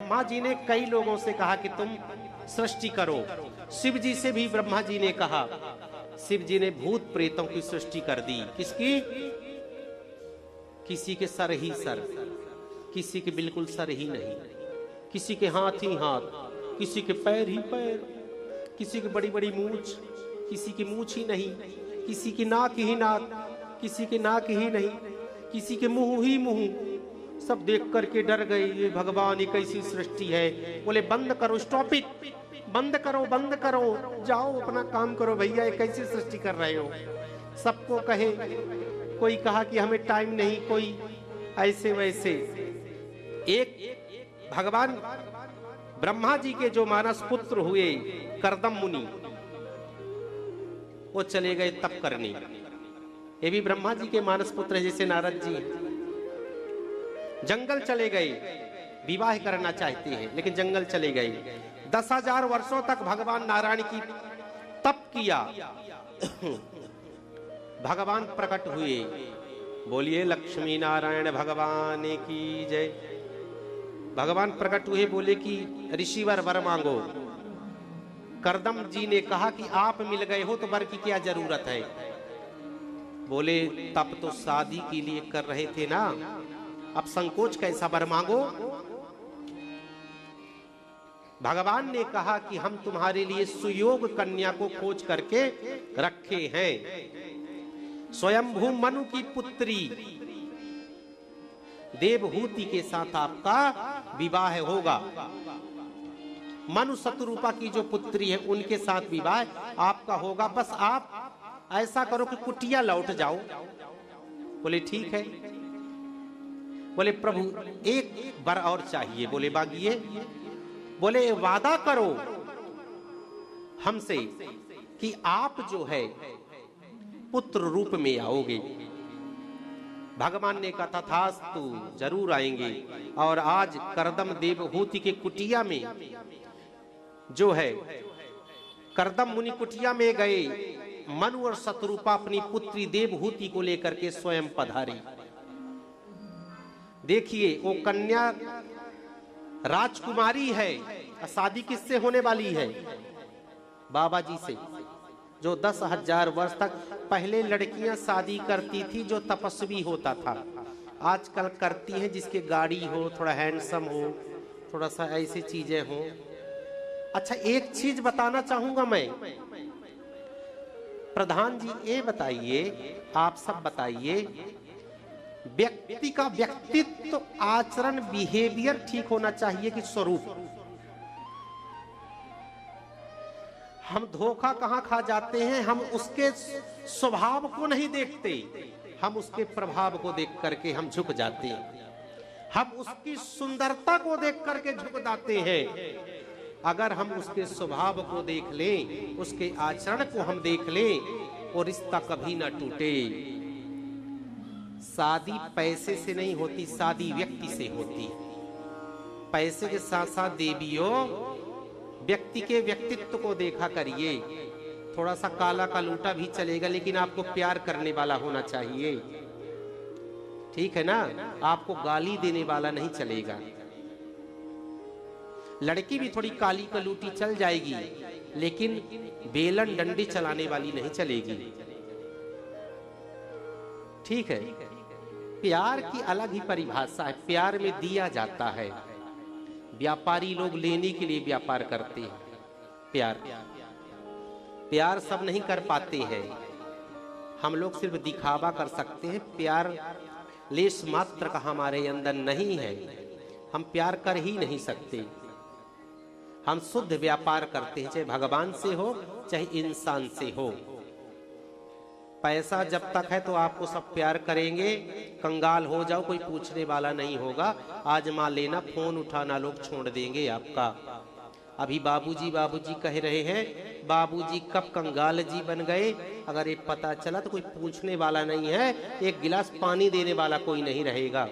ब्रह्मा जी ने कई लोगों से कहा कि तुम सृष्टि करो। शिव जी से भी ब्रह्मा जी ने कहा। शिव जी ने भूत प्रेतों की सृष्टि कर दी। किसकी? किसी के सर ही सर, किसी के बिल्कुल सर ही नहीं, किसी के हाथ ही हाथ, किसी के पैर ही पैर, किसी की बड़ी बड़ी मूंछ, किसी की मूंछ ही नहीं, किसी की नाक ही नाक, किसी के नाक ही नहीं, किसी के मुंह ही मुंह। सब देख करके डर गए, ये भगवान ये कैसी सृष्टि है। बोले बंद करो, स्टॉप इट, बंद करो बंद करो, जाओ अपना काम करो भैया, ये कैसी सृष्टि कर रहे हो। सबको कहे, कोई कहा कि हमें टाइम नहीं, कोई ऐसे वैसे। एक भगवान ब्रह्मा जी के जो मानस पुत्र हुए करदम मुनि, वो चले गए तप करने। ये भी ब्रह्मा जी के मानस पुत्र है, जैसे नारद जी जंगल चले गए, विवाह करना चाहते हैं लेकिन जंगल चले गए। 10,000 वर्षों तक भगवान नारायण की तप किया। भगवान प्रकट हुए। बोलिए लक्ष्मी नारायण भगवान की जय। भगवान प्रकट हुए, बोले कि ऋषिवर वर मांगो। करदम जी ने कहा कि आप मिल गए हो तो वर की क्या जरूरत है। बोले तप तो शादी के लिए कर रहे थे ना, अब संकोच कैसा, वर मांगो। भगवान ने कहा कि हम तुम्हारे लिए सुयोग कन्या को खोज करके रखे हैं। स्वयंभू मनु की पुत्री देवहूति के साथ आपका विवाह होगा। मनु शतरूपा की जो पुत्री है उनके साथ विवाह आपका होगा। बस आप ऐसा करो कि कुटिया लौट जाओ। बोले ठीक है। बोले प्रभु एक वर और चाहिए। बोले मांगिए। बोले वादा करो हमसे कि आप जो है पुत्र रूप में आओगे। भगवान ने कहा तथास्तु, जरूर आएंगे। और आज करदम देवहूति के कुटिया में जो है, करदम मुनि कुटिया में गए। मनु और शतरूपा अपनी पुत्री देवहूति को लेकर के स्वयं पधारी। देखिए वो कन्या राजकुमारी है। शादी किससे होने वाली है? बाबा जी से। जो 10,000 वर्ष तक पहले लड़कियां शादी करती थी जो तपस्वी होता था, आजकल करती हैं जिसके गाड़ी हो, थोड़ा हैंडसम हो, थोड़ा सा ऐसी चीजें हो। अच्छा एक चीज बताना चाहूंगा मैं, प्रधान जी ये बताइए, आप सब बताइए, व्यक्ति का व्यक्तित्व, आचरण, बिहेवियर ठीक होना चाहिए कि स्वरूप? हम धोखा कहां खा जाते हैं, हम उसके स्वभाव को नहीं देखते, हम उसके प्रभाव को देख करके हम झुक जाते हैं। हम उसकी सुंदरता को देख करके झुक जाते हैं। अगर हम उसके स्वभाव को देख लें, उसके आचरण को हम देख लें, वो रिश्ता कभी ना टूटे। शादी पैसे से नहीं होती, शादी व्यक्ति से होती है। पैसे के साथ साथ देवियों व्यक्ति के व्यक्तित्व को देखा करिए। थोड़ा सा काला का लूटा भी चलेगा लेकिन आपको प्यार करने वाला होना चाहिए। ठीक है ना? आपको गाली देने वाला नहीं चलेगा। लड़की भी थोड़ी काली का लूटी चल जाएगी लेकिन बेलन डंडी चलाने वाली नहीं चलेगी। ठीक है? प्यार की अलग ही परिभाषा है। प्यार में दिया जाता है। व्यापारी लोग लेने के लिए व्यापार करते हैं। प्यार सब नहीं कर पाते हैं। हम लोग सिर्फ दिखावा कर सकते हैं। प्यार लेश मात्र का हमारे अंदर नहीं है। हम प्यार कर ही नहीं सकते। हम शुद्ध व्यापार करते हैं, चाहे भगवान से हो चाहे इंसान से हो। पैसा जब तक है तो आपको सब प्यार करेंगे। कंगाल हो जाओ कोई पूछने वाला नहीं होगा। आजमा लेना, फोन उठाना लोग छोड़ देंगे आपका। अभी बाबूजी कह रहे हैं, बाबूजी कब कंगाल जी बन गए। अगर ये पता चला तो कोई पूछने वाला नहीं है, एक गिलास पानी देने वाला कोई नहीं रहेगा।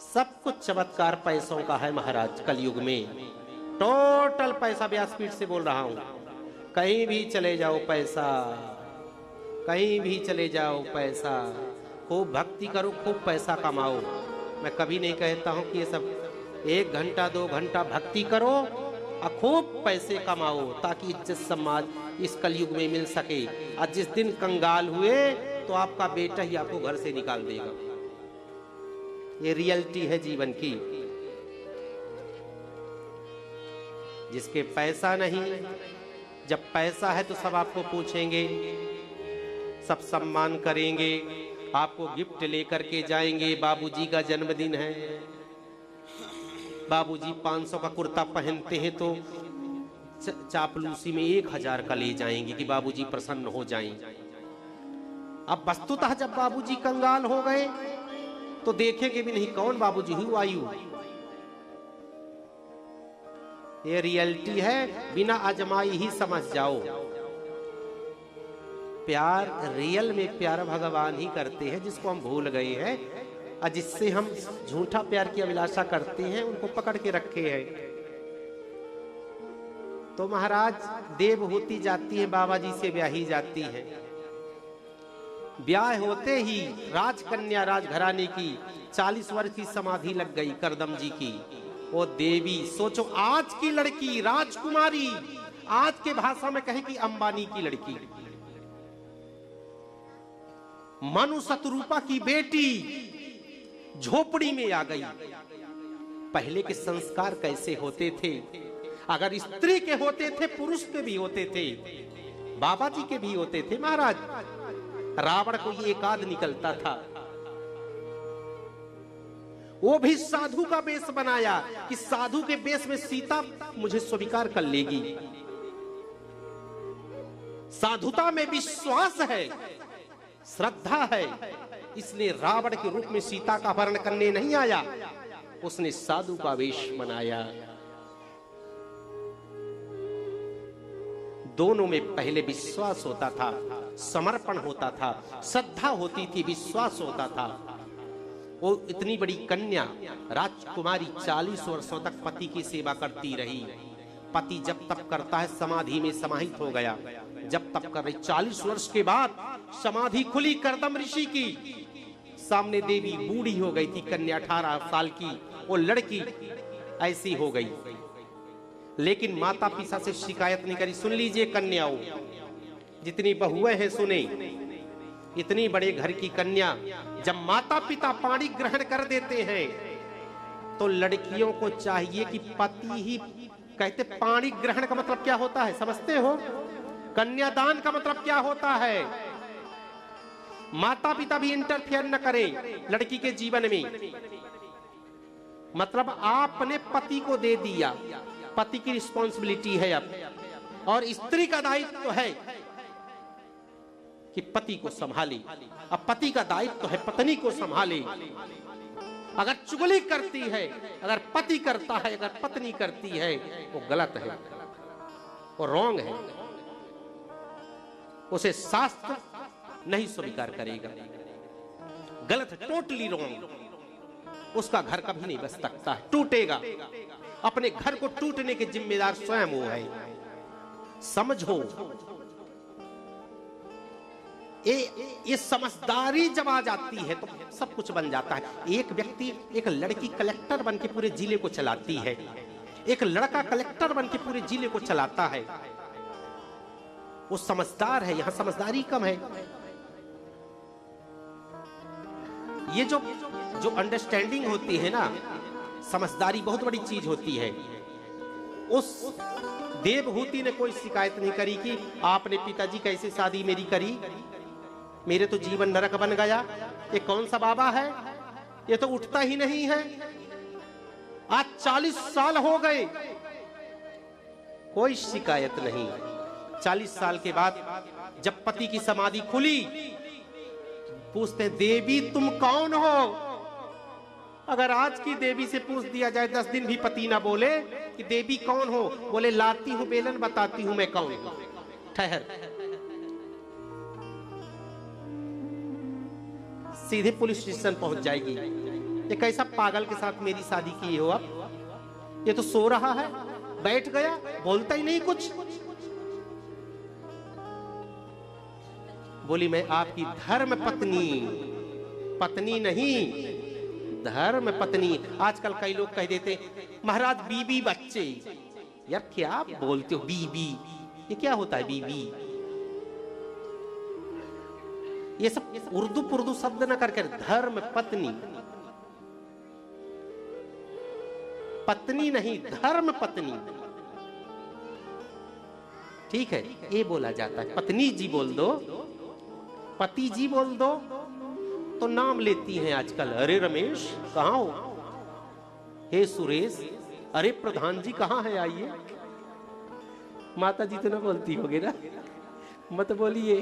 सब कुछ चमत्कार पैसों का है महाराज। कलयुग में टोटल पैसा, व्यासपीठ से बोल रहा हूं। कहीं भी चले जाओ पैसा, कहीं भी चले जाओ पैसा। खूब भक्ति करो, खूब पैसा कमाओ। मैं कभी नहीं कहता हूं कि ये सब 1 घंटा 2 घंटा भक्ति करो और खूब पैसे कमाओ, ताकि इज्जत सम्मान इस कलयुग में मिल सके। और जिस दिन कंगाल हुए तो आपका बेटा ही आपको घर से निकाल देगा। ये रियलिटी है जीवन की। जिसके पैसा नहीं, जब पैसा है तो सब आपको पूछेंगे, सब सम्मान करेंगे, आपको गिफ्ट लेकर के जाएंगे। बाबूजी का जन्मदिन है, बाबूजी 500 का कुर्ता पहनते हैं तो चापलूसी में 1000 का ले जाएंगे कि बाबूजी प्रसन्न हो जाएं। अब वस्तुतः जब बाबूजी कंगाल हो गए तो देखेंगे भी नहीं कौन बाबूजी हु आयु। ये रियलिटी है, बिना आजमाई ही समझ जाओ। प्यार रियल में प्यार भगवान ही करते हैं, जिसको हम भूल गए हैं और जिससे हम झूठा प्यार की अभिलाषा करते हैं, उनको पकड़ के रखे हैं। तो महाराज देव होती जाती है, बाबा जी से ब्याही जाती है। ब्याह होते ही राजकन्या राजघराने की 40 वर्ष की समाधि लग गई करदम जी की। वो देवी, सोचो आज की लड़की राजकुमारी, आज के भाषा में कहे कि अंबानी की लड़की, मनु शतरूपा की बेटी झोपड़ी में आ गई। पहले के संस्कार कैसे होते थे? अगर स्त्री के होते थे, पुरुष के भी होते थे, बाबा जी के भी होते थे। महाराज रावण को ये एकाद निकलता था, वो भी साधु का वेश बनाया कि साधु के वेश में सीता मुझे स्वीकार कर लेगी। साधुता में विश्वास है, श्रद्धा है, इसलिए रावण के रूप में सीता का अपहरण करने नहीं आया, उसने साधु का वेश बनाया। दोनों में पहले विश्वास होता था, समर्पण होता था, श्रद्धा होती थी, विश्वास होता था। वो इतनी बड़ी कन्या राजकुमारी 40 वर्षों तक पति की सेवा करती रही। पति जब तप करता है समाधि में समाहित हो गया, जब तप कर रही। 40 वर्ष के बाद समाधि खुली करदम ऋषि की। सामने देवी बूढ़ी हो गई थी, कन्या 18 साल की, वो लड़की ऐसी हो गई। लेकिन माता पिता से शिकायत नहीं करी। सुन लीजिए कन्याओं, जितनी बहुएं हैं सुने, इतनी बड़े घर की कन्या जब माता पिता पाणी ग्रहण कर देते हैं तो लड़कियों को चाहिए कि पति ही, कहते पाणी ग्रहण का मतलब क्या होता है समझते हो? कन्यादान का मतलब क्या होता है? माता पिता भी इंटरफेयर न करें लड़की के जीवन में। मतलब आपने पति को दे दिया, पति की रिस्पॉन्सिबिलिटी है अब, और स्त्री का दायित्व तो है कि पति को संभाले। अब पति का दायित्व तो है पत्नी को संभाले। अगर चुगली करती है, अगर पति करता है, अगर पत्नी करती है, वो गलत है, वो रॉन्ग है, उसे शास्त्र नहीं स्वीकार करेगा। गलत है, टोटली रॉन्ग। उसका घर कभी नहीं बच सकता है, टूटेगा। अपने घर को टूटने के जिम्मेदार स्वयं वो है। समझो, ये समझदारी जब आ जाती है तो सब कुछ बन जाता है। एक व्यक्ति, एक लड़की कलेक्टर बन के पूरे जिले को चलाती है, एक लड़का कलेक्टर बन के पूरे जिले को चलाता है। वो समझदार है, यहां समझदारी कम है। ये जो अंडरस्टैंडिंग होती है ना, समझदारी बहुत बड़ी चीज होती है। उस देवहूति ने कोई शिकायत नहीं करी कि आपने पिताजी कैसे शादी मेरी करी, मेरे तो जीवन नरक बन गया। ये कौन सा बाबा है, ये तो उठता ही नहीं है। आज 40 साल हो गए, कोई शिकायत नहीं। 40 साल के बाद जब पति की समाधि खुली, पूछते देवी तुम कौन हो? अगर आज की देवी से पूछ दिया जाए 10 दिन भी पति ना बोले कि देवी कौन हो, बोले लाती हूं बेलन, बताती हूं मैं कौन हूं, ठहर। सीधे पुलिस स्टेशन पहुंच जाएगी। ये कैसा पागल के साथ मेरी शादी की हो? अब ये तो सो रहा है, बैठ गया, बोलता ही नहीं कुछ। बोली मैं आपकी धर्म पत्नी, पत्नी नहीं, धर्म पत्नी। आजकल कई लोग कह देते महाराज बीबी बच्चे। यार क्या बोलते हो बीबी, ये क्या होता है बीबी? ये सब उर्दू शब्द ना करके धर्म पत्नी, पत्नी नहीं धर्म पत्नी, ठीक है ये बोला जाता है। पत्नी जी बोल दो, पति जी बोल दो तो नाम लेती हैं आजकल। अरे रमेश कहाँ हो, हे सुरेश, अरे प्रधान जी कहाँ है, आइए। माता जी तो ना बोलती होगी ना, मत बोलिए।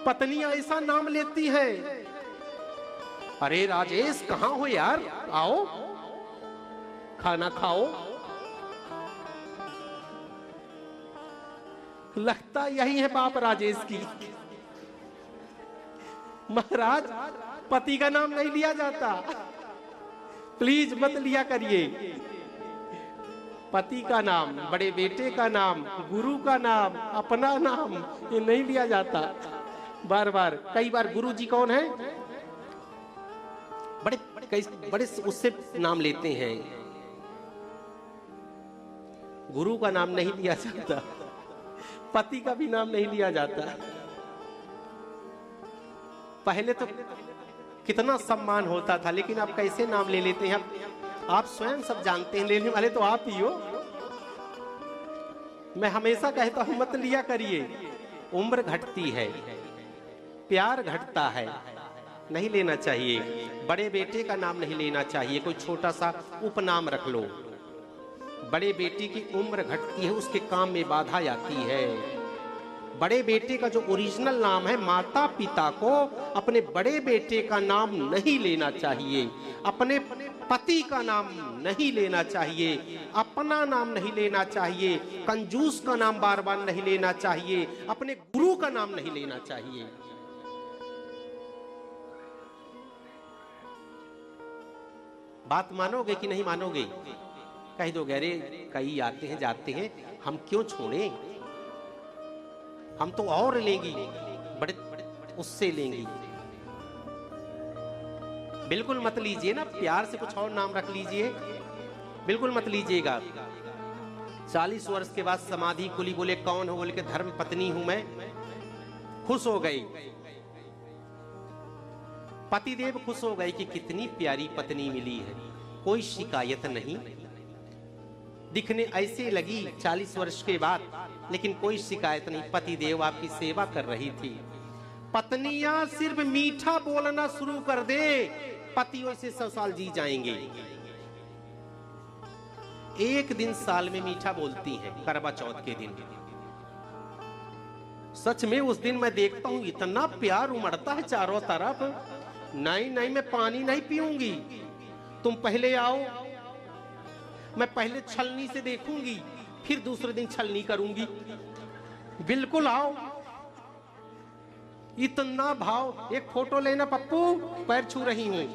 पत्नियां ऐसा नाम लेती हैं। अरे राजेश कहाँ हो यार, आओ खाना खाओ। लगता यही है बाप राजेश की। महाराज पति का नाम नहीं लिया जाता, प्लीज मत लिया करिए। पति का नाम, बड़े बेटे का नाम, गुरु का नाम, अपना नाम ये नहीं लिया जाता बार बार। कई बार गुरु जी कौन है, बड़े उससे नाम लेते हैं। गुरु का नाम नहीं लिया जाता, पति का भी नाम नहीं लिया जाता। पहले तो कितना सम्मान होता था, लेकिन आप कैसे नाम ले लेते हैं। आप स्वयं सब जानते हैं, लेने वाले तो आप ही हो। मैं हमेशा कहता हूं मत लिया करिए। उम्र घटती है, प्यार घटता है, नहीं लेना चाहिए। बड़े बेटे का नाम नहीं लेना चाहिए, कोई छोटा सा उपनाम रख लो। बड़े बेटे की उम्र घटती है, उसके काम में बाधा आती है। बड़े बेटे का जो ओरिजिनल नाम है, माता पिता को अपने बड़े बेटे का नाम नहीं लेना चाहिए, अपने पति का नाम नहीं लेना चाहिए, अपना नाम नहीं लेना चाहिए, कंजूस का नाम बार बार नहीं लेना चाहिए, अपने गुरु का नाम नहीं लेना चाहिए। बात मानोगे कि नहीं मानोगे? कह दोगे अरे कई आते हैं जाते हैं, हम क्यों छोड़े, हम तो और लेंगी, बड़े उससे लेंगी। बिल्कुल मत लीजिए ना, प्यार से कुछ और नाम रख लीजिए, बिल्कुल मत लीजिएगा। 40 वर्ष के बाद समाधि खुली, बोले कौन हो, बोले कि धर्म पत्नी हूं मैं। खुश हो गई, पतिदेव खुश हो गए कि कितनी प्यारी पत्नी मिली है, कोई शिकायत नहीं। दिखने ऐसे लगी 40 वर्ष के बाद, लेकिन कोई शिकायत नहीं। पतिदेव आपकी सेवा कर रही थी। पत्नियां सिर्फ मीठा बोलना शुरू कर दे, पति वैसे 100 साल जी जाएंगे। एक दिन साल में मीठा बोलती हैं, करवा चौथ के दिन। सच में उस दिन मैं देखता हूं इतना प्यार उमड़ता है चारों तरफ। नहीं नहीं मैं पानी नहीं पीऊंगी, तुम पहले आओ, मैं पहले छलनी से देखूंगी, फिर दूसरे दिन छलनी करूंगी, बिल्कुल आओ। इतना भाव। एक फोटो लेना पप्पू, पैर छू रही हूं,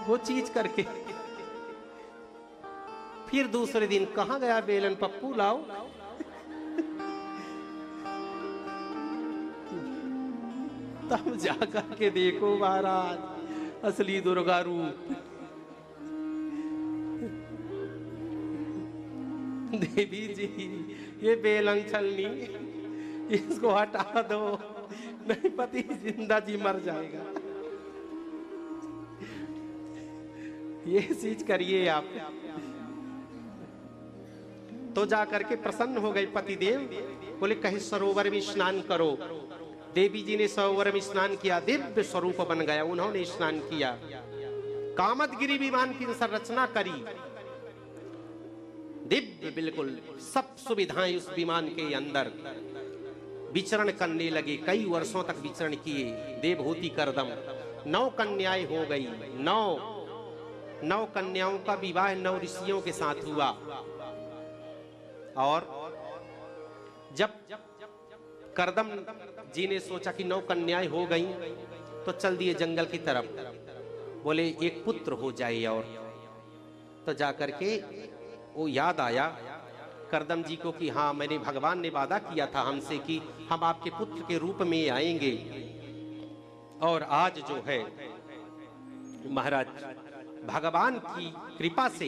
वो चीज करके। फिर दूसरे दिन कहां गया बेलन, पप्पू लाओ। तब जाकर के देखो महाराज असली दुर्गा रूप। देवी जी ये बेलन छलनी इसको हटा दो, नहीं पति जिंदा जी मर जाएगा। ये चीज करिए आप। तो जाकर के प्रसन्न हो गए पतिदेव, बोले कहीं सरोवर में स्नान करो। देवी जी ने सरोवर में स्नान किया, दिव्य स्वरूप बन गया। उन्होंने स्नान किया, कामतगिरी विमान की संरचना करी, दिव्य बिल्कुल सब सुविधाएं उस विमान के अंदर। विचरण करने लगे, कई वर्षों तक विचरण किए। देवहूति करदम 9 कन्याएं हो गई। 9 कन्याओं का विवाह 9 ऋषियों के साथ हुआ। और जब करदम जी ने सोचा कि 9 कन्याएं हो गई, तो चल दिए जंगल की तरफ। बोले एक पुत्र हो जाए। और तो जाकर के वो याद आया करदम जी को कि हाँ, मैंने भगवान ने वादा किया था हमसे कि हम आपके पुत्र के रूप में आएंगे। और आज जो है महाराज भगवान की कृपा से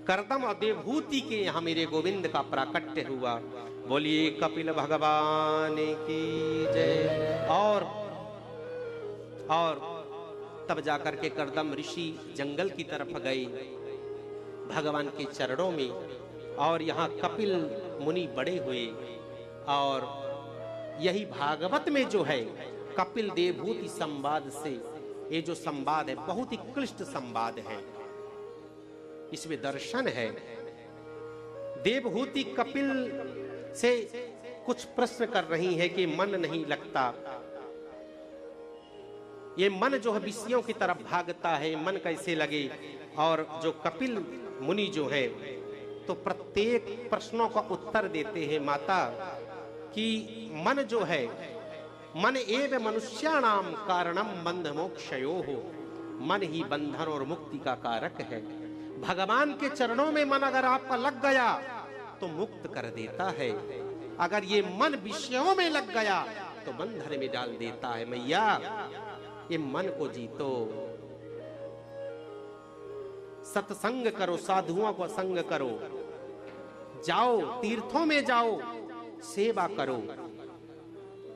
करदम और देवहूति के यहाँ मेरे गोविंद का प्राकट्य हुआ। बोलिए कपिल भगवान की जय। और तब जाकर के करदम ऋषि जंगल की तरफ गए भगवान के चरणों में, और यहाँ कपिल मुनि बड़े हुए। और यही भागवत में जो है कपिल देवहूति संवाद से, ये जो संवाद है बहुत ही क्लिष्ट संवाद है। इसमें दर्शन है। देवहूति कपिल से कुछ प्रश्न कर रही है कि मन नहीं लगता, ये मन जो है विषयों की तरफ भागता है, मन कैसे लगे। और जो कपिल मुनि जो है तो प्रत्येक प्रश्नों का उत्तर देते हैं माता कि मन जो है, मन एव मनुष्याणाम कारणम बंध मोक्षयो हो, मन ही बंधन और मुक्ति का कारक है। भगवान के चरणों में मन अगर आपका लग गया तो मुक्त कर देता है, अगर ये मन विषयों में लग गया तो बंधन में डाल देता है। मैया ये मन को जीतो, सत्संग करो, साधुओं को संग करो, जाओ तीर्थों में जाओ, सेवा करो,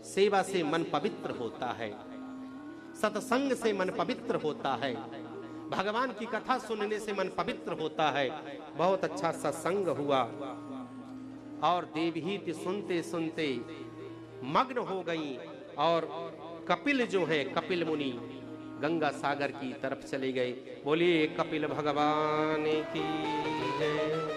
सेवा से मन पवित्र होता है, सत्संग से मन पवित्र होता है, भगवान की कथा सुनने से मन पवित्र होता है। बहुत अच्छा सत्संग हुआ और देवहीति सुनते सुनते मग्न हो गई। और कपिल जो है, कपिल मुनि गंगा सागर की तरफ चले गए। बोलिए कपिल भगवान की जय।